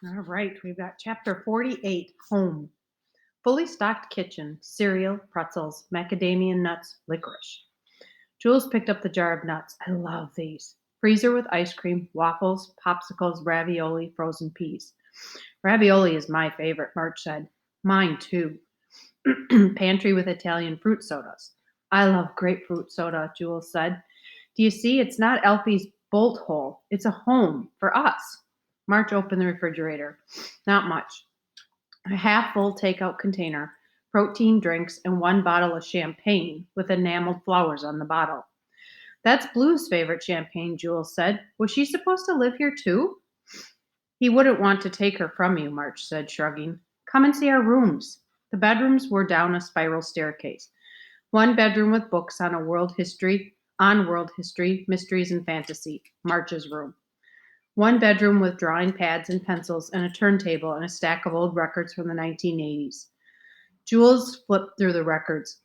All right, we've got chapter 48, Home. Fully stocked kitchen, cereal, pretzels, macadamia nuts, licorice. Jules picked up the jar of nuts. I love these. Freezer with ice cream, waffles, popsicles, ravioli, frozen peas. Ravioli is my favorite, March said. Mine too. Pantry with Italian fruit sodas. I love grapefruit soda, Jules said. Do you see? It's not Elfie's bolt hole. It's a home for us. March opened the refrigerator. Not much. A half full takeout container, protein drinks, and one bottle of champagne with enameled flowers on the bottle. That's Blue's favorite champagne, Jules said. Was she supposed to live here too? He wouldn't want to take her from you, March said, shrugging. Come and see our rooms. The bedrooms were down a spiral staircase. One bedroom with books world history, mysteries, and fantasy, March's room. One bedroom with drawing pads and pencils and a turntable and a stack of old records from the 1980s. Jules flipped through the records.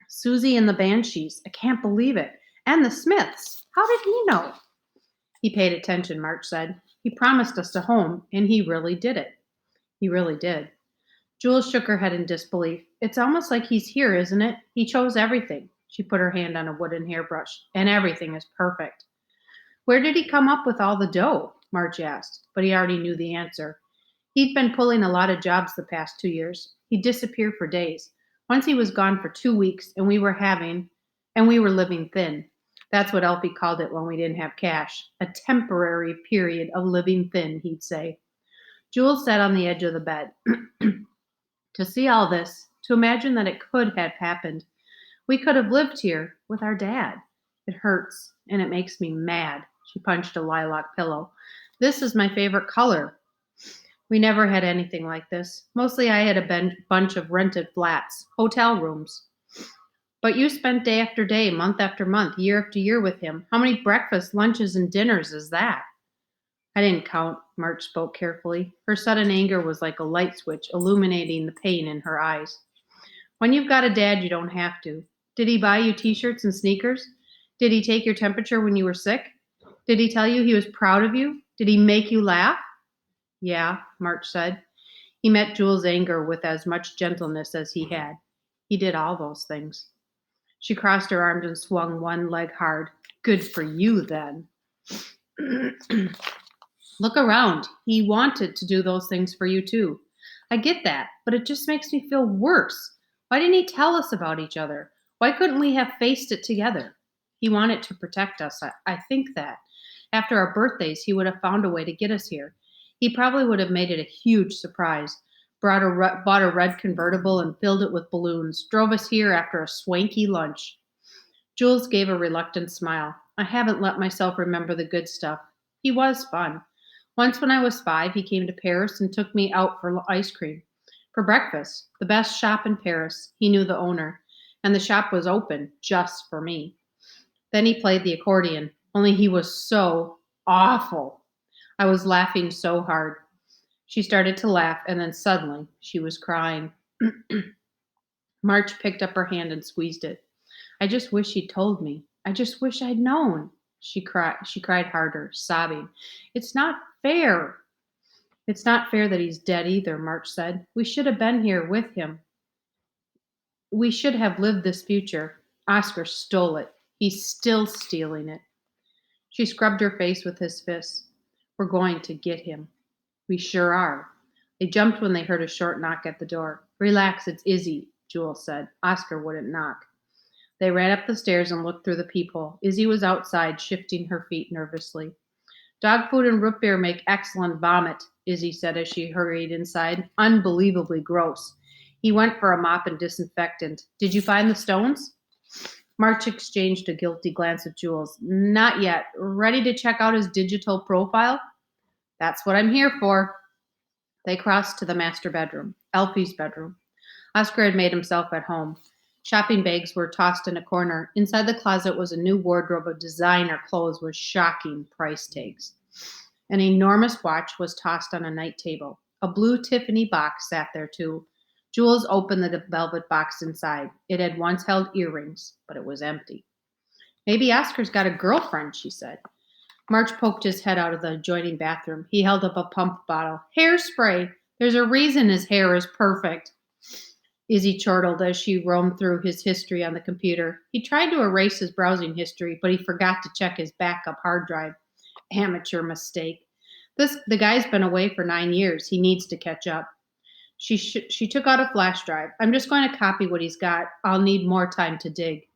Susie and the Banshees. I can't believe it. And the Smiths. How did he know? He paid attention, March said. He promised us a home, and he really did it. He really did. Jules shook her head in disbelief. It's almost like he's here, isn't it? He chose everything. She put her hand on a wooden hairbrush, and everything is perfect. Where did he come up with all the dough? March asked, but he already knew the answer. He'd been pulling a lot of jobs the past 2 years. He'd disappear for days. Once he was gone for 2 weeks, and we were living thin. That's what Elfie called it when we didn't have cash. A temporary period of living thin, he'd say. Jules sat on the edge of the bed. To see all this, to imagine that it could have happened. We could have lived here with our dad. It hurts, and it makes me mad. She punched a lilac pillow. This is my favorite color. We never had anything like this. Mostly I had a bunch of rented flats, hotel rooms. But you spent day after day, month after month, year after year with him. How many breakfasts, lunches, and dinners is that? I didn't count, March spoke carefully. Her sudden anger was like a light switch, illuminating the pain in her eyes. When you've got a dad, you don't have to. Did he buy you t-shirts and sneakers? Did he take your temperature when you were sick? Did he tell you he was proud of you? Did he make you laugh? Yeah, March said. He met Jules' anger with as much gentleness as he had. He did all those things. She crossed her arms and swung one leg hard. Good for you, then. Look around. He wanted to do those things for you, too. I get that, but it just makes me feel worse. Why didn't he tell us about each other? Why couldn't we have faced it together? He wanted to protect us. I think that. After our birthdays, he would have found a way to get us here. He probably would have made it a huge surprise. Bought a red convertible and filled it with balloons. Drove us here after a swanky lunch. Jules gave a reluctant smile. I haven't let myself remember the good stuff. He was fun. Once when I was 5, he came to Paris and took me out for ice cream. For breakfast. The best shop in Paris. He knew the owner. And the shop was open just for me. Then he played the accordion. Only he was so awful. I was laughing so hard. She started to laugh, and then suddenly she was crying. March picked up her hand and squeezed it. I just wish he'd told me. I just wish I'd known. She cried harder, sobbing. It's not fair. It's not fair that he's dead either, March said. We should have been here with him. We should have lived this future. Oscar stole it. He's still stealing it. She scrubbed her face with his fists. We're going to get him. We sure are. They jumped when they heard a short knock at the door. Relax, it's Izzy, Jules said. Oscar wouldn't knock. They ran up the stairs and looked through the peephole. Izzy was outside, shifting her feet nervously. Dog food and root beer make excellent vomit, Izzy said as she hurried inside. Unbelievably gross. He went for a mop and disinfectant. Did you find the stones? March exchanged a guilty glance at Jules. Not yet. Ready to check out his digital profile? That's what I'm here for. They crossed to the master bedroom, Elfie's bedroom. Oscar had made himself at home. Shopping bags were tossed in a corner. Inside the closet was a new wardrobe of designer clothes with shocking price tags. An enormous watch was tossed on a night table. A blue Tiffany box sat there, too. Jules opened the velvet box inside. It had once held earrings, but it was empty. Maybe Oscar's got a girlfriend, she said. March poked his head out of the adjoining bathroom. He held up a pump bottle. Hairspray! There's a reason his hair is perfect. Izzy chortled as she roamed through his history on the computer. He tried to erase his browsing history, but he forgot to check his backup hard drive. Amateur mistake. The guy's been away for 9 years. He needs to catch up. She took out a flash drive. I'm just going to copy what he's got. I'll need more time to dig.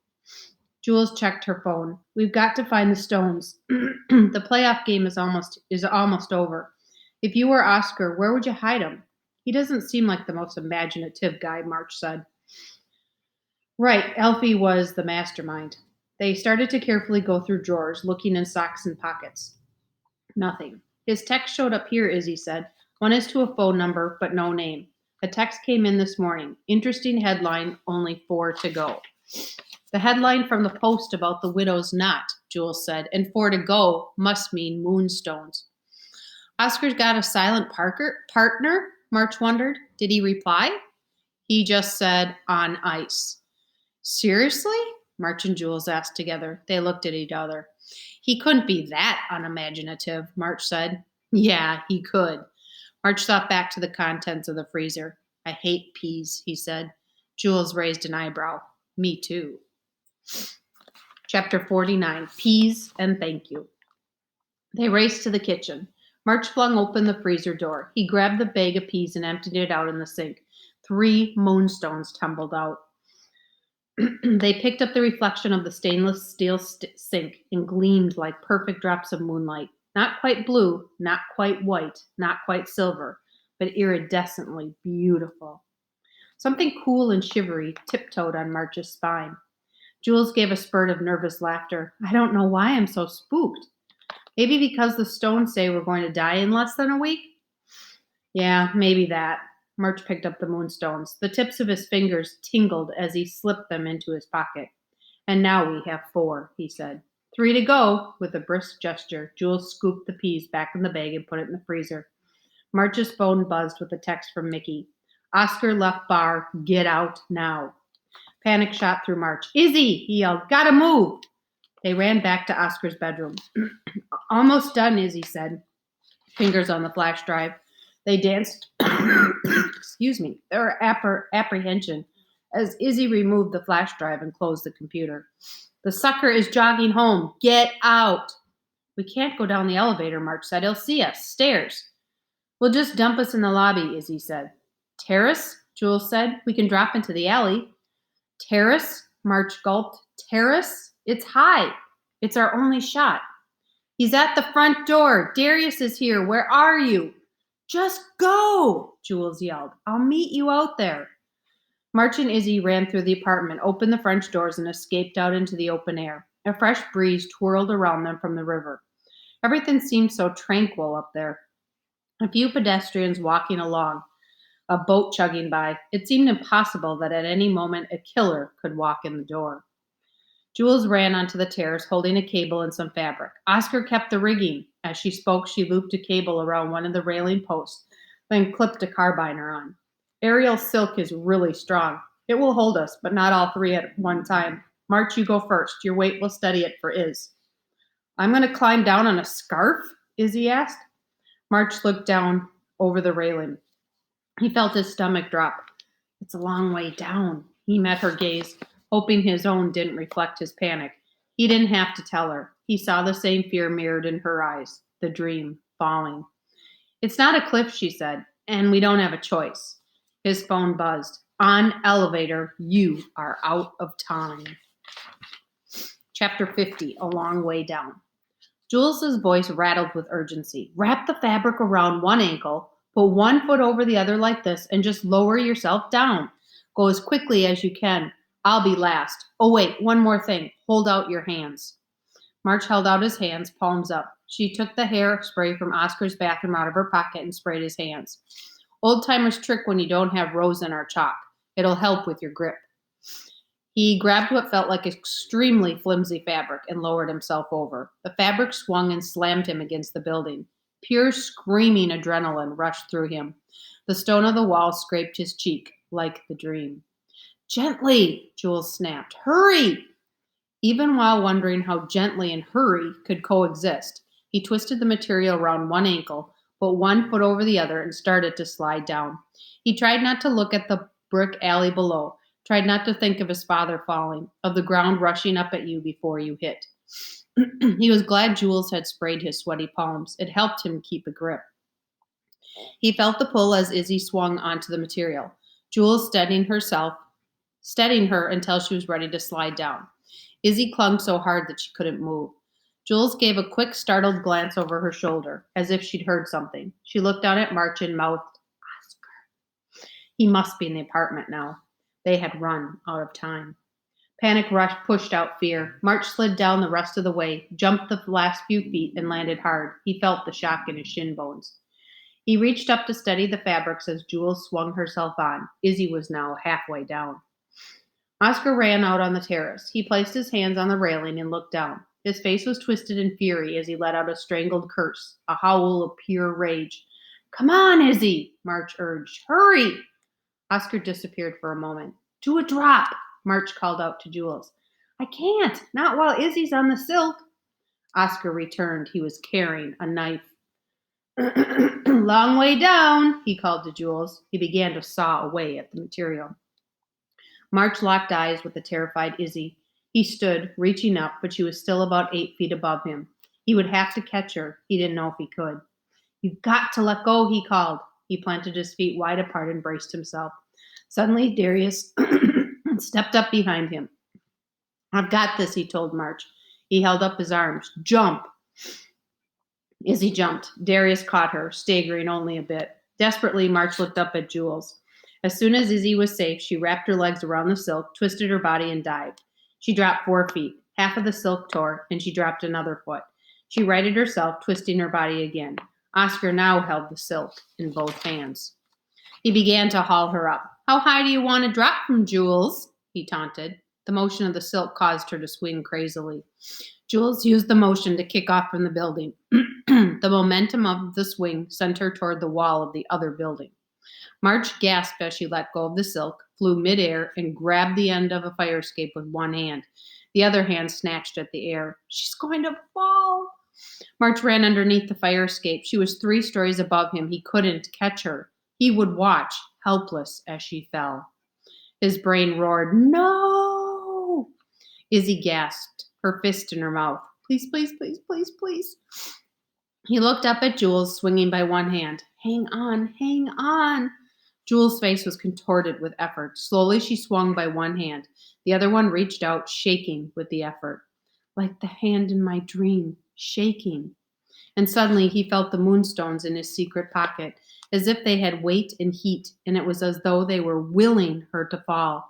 Jules checked her phone. We've got to find the Stones. The playoff game is almost over. If you were Oscar, where would you hide him? He doesn't seem like the most imaginative guy, March said. Right, Elfie was the mastermind. They started to carefully go through drawers, looking in socks and pockets. Nothing. His text showed up here, Izzy said. One is to a phone number, but no name. A text came in this morning. Interesting headline, only 4 to go. The headline from the Post about the widow's knot, Jules said, and 4 to go must mean moonstones. Oscar's got a silent partner? March wondered. Did he reply? He just said, on ice. Seriously? March and Jules asked together. They looked at each other. He couldn't be that unimaginative, March said. Yeah, he could. March thought back to the contents of the freezer. I hate peas, he said. Jules raised an eyebrow. Me too. Chapter 49, Peas and Thank You. They raced to the kitchen. March flung open the freezer door. He grabbed the bag of peas and emptied it out in the sink. 3 moonstones tumbled out. They picked up the reflection of the stainless steel sink and gleamed like perfect drops of moonlight. Not quite blue, not quite white, not quite silver, but iridescently beautiful. Something cool and shivery tiptoed on March's spine. Jules gave a spurt of nervous laughter. I don't know why I'm so spooked. Maybe because the Stones say we're going to die in less than a week? Yeah, maybe that. March picked up the moonstones. The tips of his fingers tingled as he slipped them into his pocket. And now we have 4, he said. 3 to go. With a brisk gesture, Jules scooped the peas back in the bag and put it in the freezer. March's phone buzzed with a text from Mickey. Oscar left bar. Get out now. Panic shot through March. Izzy, he yelled. Gotta move. They ran back to Oscar's bedroom. Almost done, Izzy said, fingers on the flash drive. They danced, their apprehension as Izzy removed the flash drive and closed the computer. The sucker is jogging home. Get out. We can't go down the elevator, March said. He'll see us. Stairs. We'll just dump us in the lobby, Izzy said. Terrace? Jules said. We can drop into the alley. Terrace? March gulped. Terrace? It's high. It's our only shot. He's at the front door. Darius is here. Where are you? Just go, Jules yelled. I'll meet you out there. March and Izzy ran through the apartment, opened the French doors, and escaped out into the open air. A fresh breeze twirled around them from the river. Everything seemed so tranquil up there. A few pedestrians walking along, a boat chugging by. It seemed impossible that at any moment a killer could walk in the door. Jules ran onto the terrace, holding a cable and some fabric. Oscar kept the rigging. As she spoke, she looped a cable around one of the railing posts, then clipped a carbiner on. Aerial silk is really strong. It will hold us, but not all 3 at one time. March, you go first. Your weight will steady it for Iz. I'm going to climb down on a scarf? Izzy asked. March looked down over the railing. He felt his stomach drop. It's a long way down. He met her gaze, hoping his own didn't reflect his panic. He didn't have to tell her. He saw the same fear mirrored in her eyes, the dream, falling. It's not a cliff, she said, and we don't have a choice. His phone buzzed. On elevator, you are out of time. Chapter 50, A Long Way Down. Jules's voice rattled with urgency. Wrap the fabric around one ankle, put one foot over the other like this, and just lower yourself down. Go as quickly as you can. I'll be last. Oh, wait, one more thing. Hold out your hands. March held out his hands, palms up. She took the hair spray from Oscar's bathroom out of her pocket and sprayed his hands. Old-timers trick when you don't have rosin or chalk. It'll help with your grip. He grabbed what felt like extremely flimsy fabric and lowered himself over. The fabric swung and slammed him against the building. Pure screaming adrenaline rushed through him. The stone of the wall scraped his cheek, like the dream. Gently, Jules snapped. Hurry! Even while wondering how gently and hurry could coexist, He twisted the material around one ankle, put one foot over the other, and started to slide down. He tried not to look at the brick alley below, tried not to think of his father falling, of the ground rushing up at you before you hit. He was glad Jules had sprayed his sweaty palms. It helped him keep a grip. He felt the pull as Izzy swung onto the material, Jules steadying her until she was ready to slide down. Izzy clung so hard that she couldn't move. Jules gave a quick, startled glance over her shoulder, as if she'd heard something. She looked down at March and mouthed, Oscar. He must be in the apartment now. They had run out of time. Panic rush pushed out fear. March slid down the rest of the way, jumped the last few feet, and landed hard. He felt the shock in his shin bones. He reached up to steady the fabrics as Jules swung herself on. Izzy was now halfway down. Oscar ran out on the terrace. He placed his hands on the railing and looked down. His face was twisted in fury as he let out a strangled curse, a howl of pure rage. Come on, Izzy, March urged. Hurry! Oscar disappeared for a moment. Do a drop, March called out to Jules. I can't, not while Izzy's on the silk. Oscar returned. He was carrying a knife. Long way down, he called to Jules. He began to saw away at the material. March locked eyes with the terrified Izzy. He stood, reaching up, but she was still about 8 feet above him. He would have to catch her. He didn't know if he could. You've got to let go, he called. He planted his feet wide apart and braced himself. Suddenly, Darius stepped up behind him. I've got this, he told March. He held up his arms. Jump! Izzy jumped. Darius caught her, staggering only a bit. Desperately, March looked up at Jules. As soon as Izzy was safe, she wrapped her legs around the silk, twisted her body, and dived. She dropped 4 feet. Half of the silk tore, and she dropped another foot. She righted herself, twisting her body again. Oscar now held the silk in both hands. He began to haul her up. How high do you want to drop from, Jules? He taunted. The motion of the silk caused her to swing crazily. Jules used the motion to kick off from the building. The momentum of the swing sent her toward the wall of the other building. March gasped as she let go of the silk, flew midair, and grabbed the end of a fire escape with one hand. The other hand snatched at the air. She's going to fall. March ran underneath the fire escape. She was 3 stories above him. He couldn't catch her. He would watch, helpless, as she fell. His brain roared, No! Izzy gasped, her fist in her mouth. Please, please, please, please, please. He looked up at Jules, swinging by one hand. Hang on, hang on. Jules' face was contorted with effort. Slowly, she swung by one hand. The other one reached out, shaking with the effort. Like the hand in my dream, shaking. And suddenly, he felt the moonstones in his secret pocket, as if they had weight and heat, and it was as though they were willing her to fall.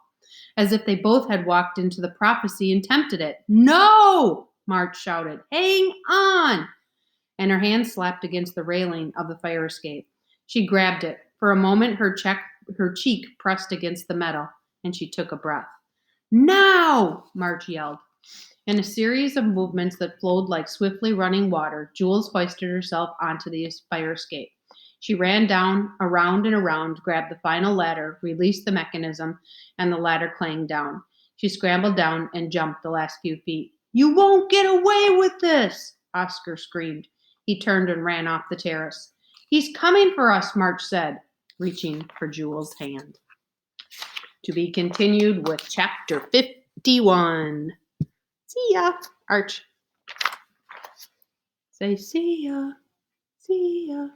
As if they both had walked into the prophecy and tempted it. No! March shouted. Hang on! And her hand slapped against the railing of the fire escape. She grabbed it. For a moment, her cheek pressed against the metal, and she took a breath. Now! March yelled. In a series of movements that flowed like swiftly running water, Jules hoisted herself onto the fire escape. She ran down, around and around, grabbed the final ladder, released the mechanism, and the ladder clanged down. She scrambled down and jumped the last few feet. You won't get away with this! Oscar screamed. He turned and ran off the terrace. He's coming for us, March said, reaching for Jules' hand. To be continued with chapter 51. See ya, Arch. Say see ya. See ya.